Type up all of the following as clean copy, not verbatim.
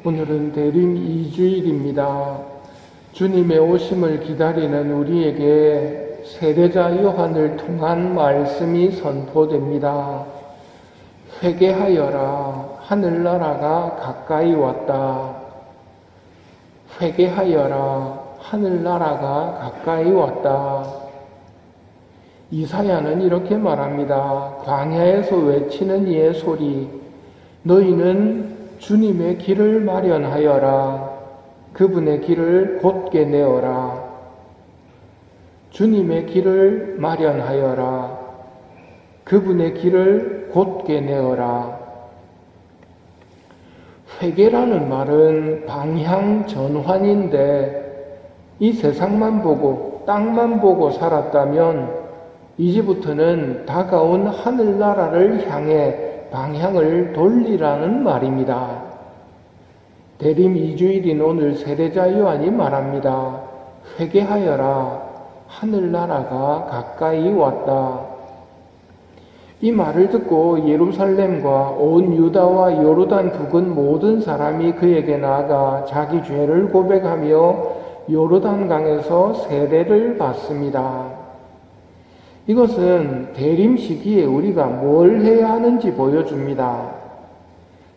오늘은 대림 2주일입니다. 주님의 오심을 기다리는 우리에게 세례자 요한을 통한 말씀이 선포됩니다. 회개하여라, 하늘나라가 가까이 왔다. 회개하여라, 하늘나라가 가까이 왔다. 이사야는 이렇게 말합니다. 광야에서 외치는 이의 소리, 너희는 주님의 길을 마련하여라. 그분의 길을 곧게 내어라. 주님의 길을 마련하여라. 그분의 길을 곧게 내어라. 회개라는 말은 방향 전환인데 이 세상만 보고 땅만 보고 살았다면 이제부터는 다가온 하늘나라를 향해 방향을 돌리라는 말입니다. 대림 2주일인 오늘 세례자 요한이 말합니다. 회개하여라, 하늘나라가 가까이 왔다. 이 말을 듣고 예루살렘과 온 유다와 요르단 부근 모든 사람이 그에게 나아가 자기 죄를 고백하며 요르단강에서 세례를 받습니다. 이것은 대림 시기에 우리가 뭘 해야 하는지 보여줍니다.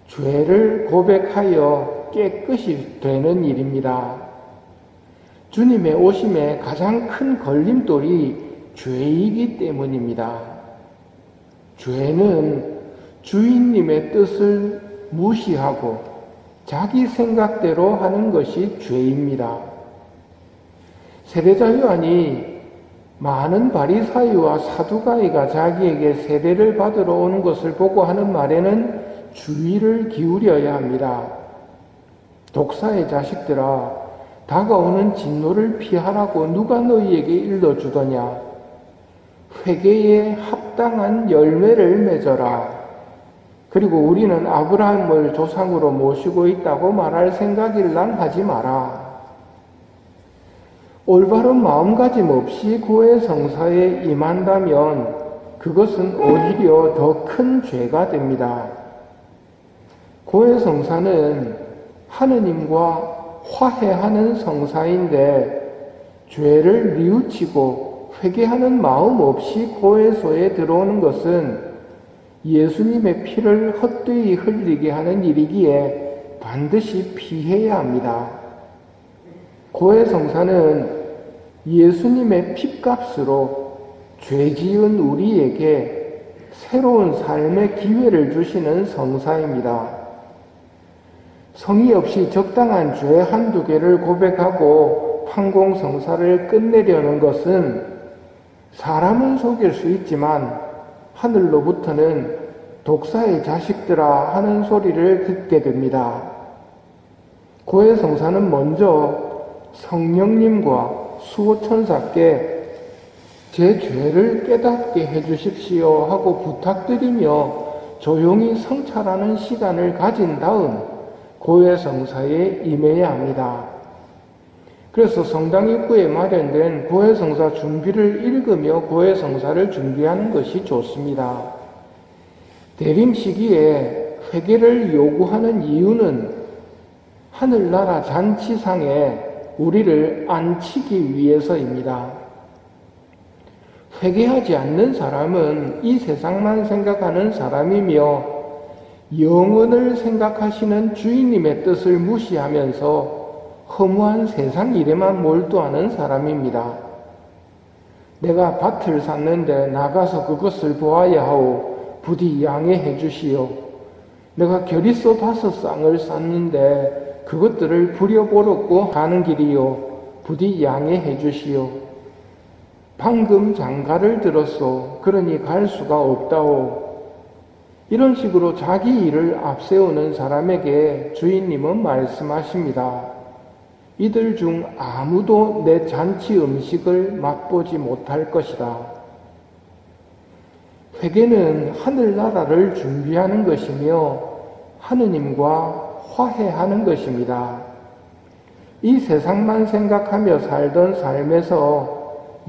죄를 고백하여 깨끗이 되는 일입니다. 주님의 오심에 가장 큰 걸림돌이 죄이기 때문입니다. 죄는 주인님의 뜻을 무시하고 자기 생각대로 하는 것이 죄입니다. 세례자 요한이 많은 바리사이와 사두가이가 자기에게 세례를 받으러 오는 것을 보고 하는 말에는 주의를 기울여야 합니다. 독사의 자식들아, 다가오는 진노를 피하라고 누가 너희에게 일러주더냐? 회개에 합당한 열매를 맺어라. 그리고 우리는 아브라함을 조상으로 모시고 있다고 말할 생각일랑 하지 마라. 올바른 마음가짐 없이 구의 성사에 임한다면 그것은 오히려 더 큰 죄가 됩니다. 구의 성사는 하느님과 화해하는 성사인데 죄를 뉘우치고 회개하는 마음 없이 고해소에 들어오는 것은 예수님의 피를 헛되이 흘리게 하는 일이기에 반드시 피해야 합니다. 고해 성사는 예수님의 핏값으로 죄 지은 우리에게 새로운 삶의 기회를 주시는 성사입니다. 성의 없이 적당한 죄 한두 개를 고백하고 황공성사를 끝내려는 것은 사람은 속일 수 있지만 하늘로부터는 독사의 자식들아 하는 소리를 듣게 됩니다. 고해 성사는 먼저 성령님과 수호천사께 제 죄를 깨닫게 해주십시오 하고 부탁드리며 조용히 성찰하는 시간을 가진 다음 고해 성사에 임해야 합니다. 그래서 성당 입구에 마련된 고해 성사 준비를 읽으며 고해 성사를 준비하는 것이 좋습니다. 대림 시기에 회개를 요구하는 이유는 하늘나라 잔치상에 우리를 앉히기 위해서입니다. 회개하지 않는 사람은 이 세상만 생각하는 사람이며 영원을 생각하시는 주인님의 뜻을 무시하면서 허무한 세상 일에만 몰두하는 사람입니다. 내가 밭을 샀는데 나가서 그것을 보아야 하오. 부디 양해해 주시오. 내가 결이서 5쌍을 쌌는데 그것들을 부려보려고 하는 길이요. 부디 양해해 주시오. 방금 장가를 들었소. 그러니 갈 수가 없다오. 이런 식으로 자기 일을 앞세우는 사람에게 주인님은 말씀하십니다. 이들 중 아무도 내 잔치 음식을 맛보지 못할 것이다. 회개는 하늘나라를 준비하는 것이며 하느님과 화해하는 것입니다. 이 세상만 생각하며 살던 삶에서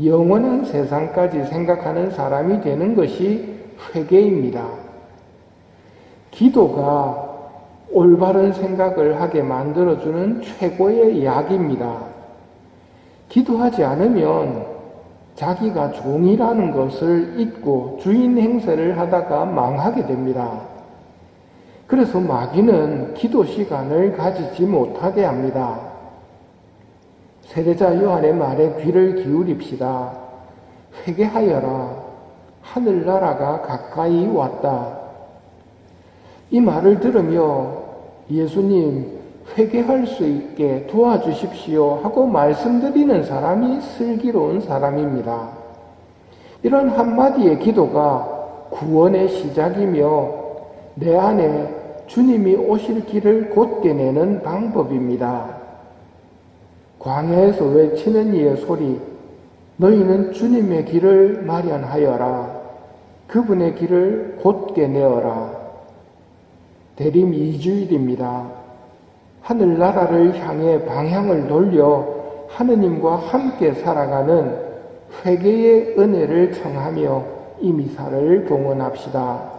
영원한 세상까지 생각하는 사람이 되는 것이 회개입니다. 기도가 올바른 생각을 하게 만들어주는 최고의 약입니다. 기도하지 않으면 자기가 종이라는 것을 잊고 주인 행세를 하다가 망하게 됩니다. 그래서 마귀는 기도 시간을 가지지 못하게 합니다. 세례자 요한의 말에 귀를 기울입시다. 회개하여라. 하늘나라가 가까이 왔다. 이 말을 들으며 예수님 회개할 수 있게 도와주십시오 하고 말씀드리는 사람이 슬기로운 사람입니다. 이런 한마디의 기도가 구원의 시작이며 내 안에 주님이 오실 길을 곧게 내는 방법입니다. 광야에서 외치는 이의 소리, 너희는 주님의 길을 마련하여라. 그분의 길을 곧게 내어라. 대림 2주일입니다. 하늘나라를 향해 방향을 돌려 하느님과 함께 살아가는 회개의 은혜를 청하며 이 미사를 봉헌합시다.